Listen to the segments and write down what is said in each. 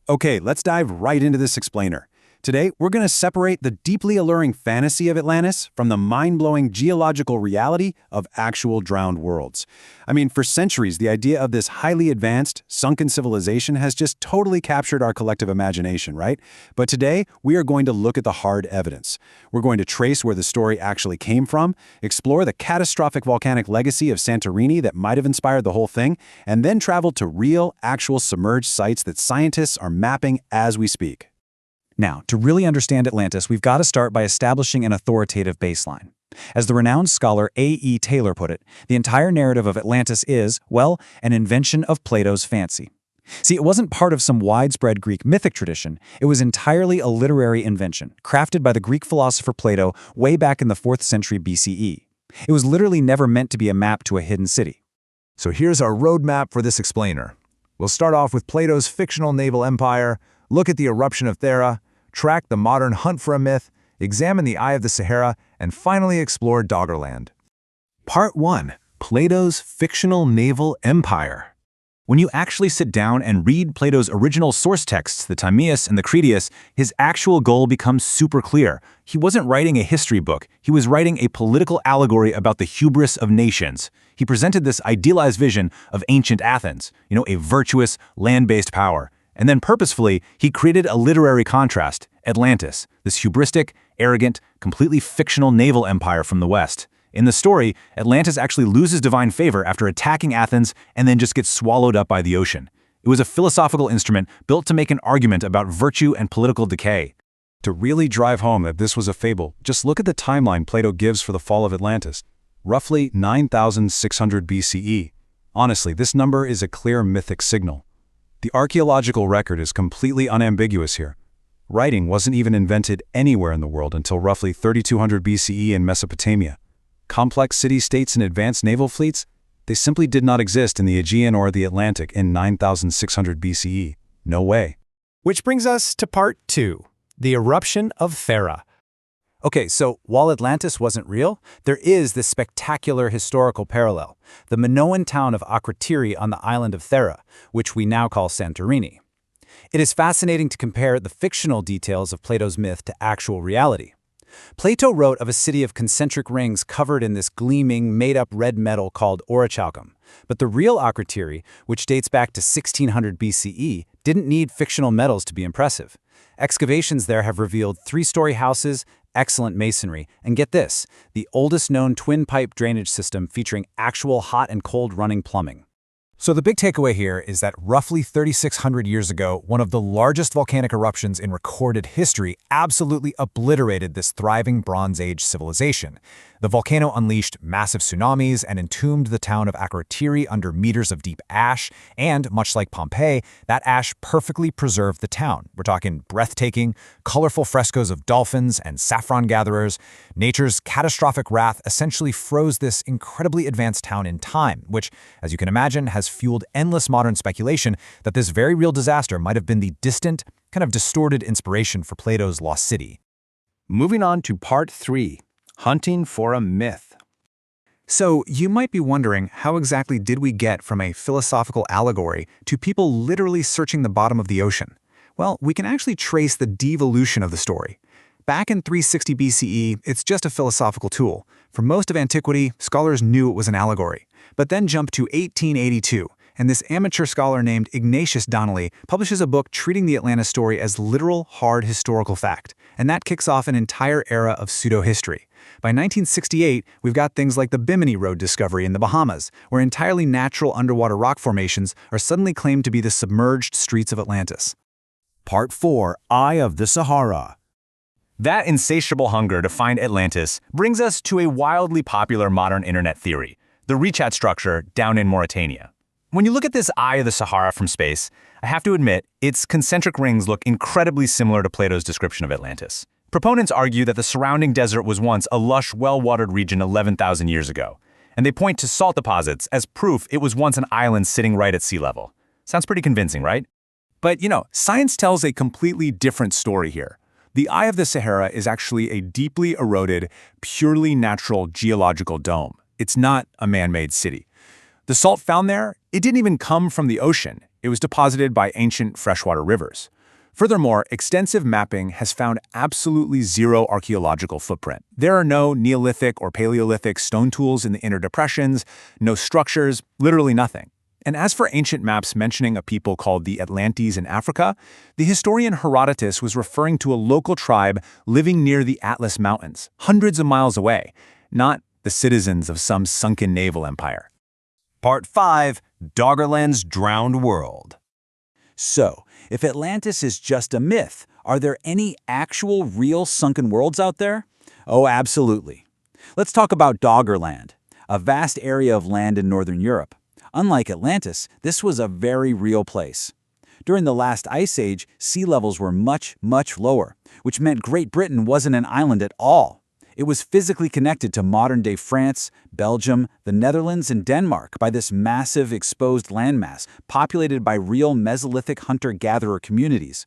Okay, let's dive right into this explainer. Today, we're going to separate the deeply alluring fantasy of Atlantis from the mind-blowing geological reality of actual drowned worlds. I mean, for centuries, the idea of this highly advanced, sunken civilization has just totally captured our collective imagination, right? But today, we are going to look at the hard evidence. We're going to trace where the story actually came from, explore the catastrophic volcanic legacy of Santorini that might have inspired the whole thing, and then travel to real, actual submerged sites that scientists are mapping as we speak. Now, to really understand Atlantis, we've got to start by establishing an authoritative baseline. As the renowned scholar A.E. Taylor put it, the entire narrative of Atlantis is, well, an invention of Plato's fancy. See, it wasn't part of some widespread Greek mythic tradition. It was entirely a literary invention, crafted by the Greek philosopher Plato way back in the 4th century BCE. It was literally never meant to be a map to a hidden city. So here's our roadmap for this explainer. We'll start off with Plato's fictional naval empire, look at the eruption of Thera, track the modern hunt for a myth, examine the Eye of the Sahara, and finally explore Doggerland. Part 1. Plato's fictional naval empire. When you actually sit down and read Plato's original source texts, the Timaeus and the Critias, his actual goal becomes super clear. He wasn't writing a history book. He was writing a political allegory about the hubris of nations. He presented this idealized vision of ancient Athens, a virtuous, land-based power. And then purposefully, he created a literary contrast, Atlantis, this hubristic, arrogant, completely fictional naval empire from the West. In the story, Atlantis actually loses divine favor after attacking Athens and then just gets swallowed up by the ocean. It was a philosophical instrument built to make an argument about virtue and political decay. To really drive home that this was a fable, just look at the timeline Plato gives for the fall of Atlantis. Roughly 9,600 BCE. Honestly, this number is a clear mythic signal. The archaeological record is completely unambiguous here. Writing wasn't even invented anywhere in the world until roughly 3200 BCE in Mesopotamia. Complex city-states and advanced naval fleets? They simply did not exist in the Aegean or the Atlantic in 9600 BCE. No way. Which brings us to part 2, the eruption of Thera. Okay, so while Atlantis wasn't real, there is this spectacular historical parallel, the Minoan town of Akrotiri on the island of Thera, which we now call Santorini. It is fascinating to compare the fictional details of Plato's myth to actual reality. Plato wrote of a city of concentric rings covered in this gleaming, made-up red metal called orichalcum. But the real Akrotiri, which dates back to 1600 BCE, didn't need fictional metals to be impressive. Excavations there have revealed 3-story houses, excellent masonry, and get this, the oldest known twin-pipe drainage system featuring actual hot and cold running plumbing. So the big takeaway here is that roughly 3,600 years ago, one of the largest volcanic eruptions in recorded history absolutely obliterated this thriving Bronze Age civilization. The volcano unleashed massive tsunamis and entombed the town of Akrotiri under meters of deep ash, and much like Pompeii, that ash perfectly preserved the town. We're talking breathtaking, colorful frescoes of dolphins and saffron gatherers. Nature's catastrophic wrath essentially froze this incredibly advanced town in time, which, as you can imagine, has fueled endless modern speculation that this very real disaster might have been the distant, kind of distorted inspiration for Plato's lost city. Moving on to part 3, hunting for a myth. So you might be wondering, how exactly did we get from a philosophical allegory to people literally searching the bottom of the ocean? Well, we can actually trace the devolution of the story. Back in 360 BCE, it's just a philosophical tool. For most of antiquity, scholars knew it was an allegory. But then jump to 1882, and this amateur scholar named Ignatius Donnelly publishes a book treating the Atlantis story as literal, hard historical fact. And that kicks off an entire era of pseudo-history. By 1968, we've got things like the Bimini Road discovery in the Bahamas, where entirely natural underwater rock formations are suddenly claimed to be the submerged streets of Atlantis. Part 4, Eye of the Sahara. That insatiable hunger to find Atlantis brings us to a wildly popular modern internet theory, the WeChat structure down in Mauritania. When you look at this Eye of the Sahara from space, I have to admit, its concentric rings look incredibly similar to Plato's description of Atlantis. Proponents argue that the surrounding desert was once a lush, well-watered region 11,000 years ago, and they point to salt deposits as proof it was once an island sitting right at sea level. Sounds pretty convincing, right? But, science tells a completely different story here. The Eye of the Sahara is actually a deeply eroded, purely natural geological dome. It's not a man-made city. The salt found there, it didn't even come from the ocean. It was deposited by ancient freshwater rivers. Furthermore, extensive mapping has found absolutely zero archaeological footprint. There are no Neolithic or Paleolithic stone tools in the inner depressions, no structures, literally nothing. And as for ancient maps mentioning a people called the Atlantis in Africa, the historian Herodotus was referring to a local tribe living near the Atlas Mountains, hundreds of miles away, not the citizens of some sunken naval empire. Part 5. Doggerland's Drowned World. So, if Atlantis is just a myth, are there any actual real sunken worlds out there? Oh, absolutely. Let's talk about Doggerland, a vast area of land in northern Europe. Unlike Atlantis, this was a very real place. During the last ice age, sea levels were much, much lower, which meant Great Britain wasn't an island at all. It was physically connected to modern-day France, Belgium, the Netherlands, and Denmark by this massive exposed landmass populated by real Mesolithic hunter-gatherer communities.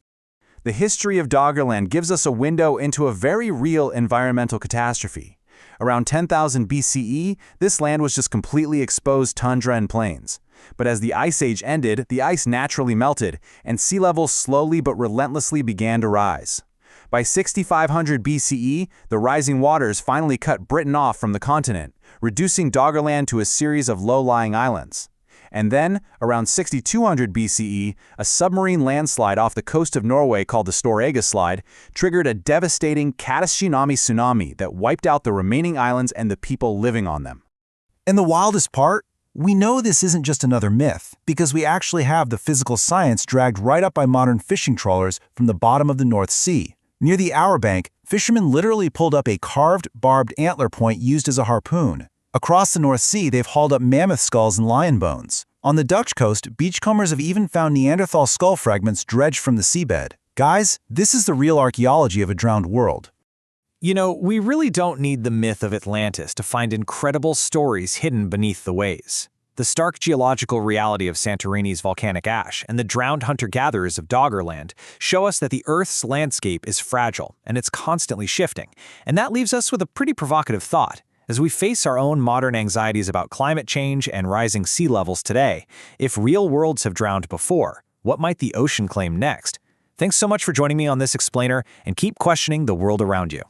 The history of Doggerland gives us a window into a very real environmental catastrophe. Around 10,000 BCE, this land was just completely exposed tundra and plains. But as the Ice Age ended, the ice naturally melted, and sea levels slowly but relentlessly began to rise. By 6500 BCE, the rising waters finally cut Britain off from the continent, reducing Doggerland to a series of low-lying islands. And then, around 6200 BCE, a submarine landslide off the coast of Norway called the Storegga Slide triggered a devastating catastrophic tsunami that wiped out the remaining islands and the people living on them. And the wildest part? We know this isn't just another myth, because we actually have the physical science dragged right up by modern fishing trawlers from the bottom of the North Sea. Near the Auerbank, fishermen literally pulled up a carved, barbed antler point used as a harpoon. Across the North Sea, they've hauled up mammoth skulls and lion bones. On the Dutch coast, beachcombers have even found Neanderthal skull fragments dredged from the seabed. Guys, this is the real archaeology of a drowned world. You know, we really don't need the myth of Atlantis to find incredible stories hidden beneath the waves. The stark geological reality of Santorini's volcanic ash and the drowned hunter-gatherers of Doggerland show us that the Earth's landscape is fragile and it's constantly shifting. And that leaves us with a pretty provocative thought. As we face our own modern anxieties about climate change and rising sea levels today, if real worlds have drowned before, what might the ocean claim next? Thanks so much for joining me on this explainer, and keep questioning the world around you.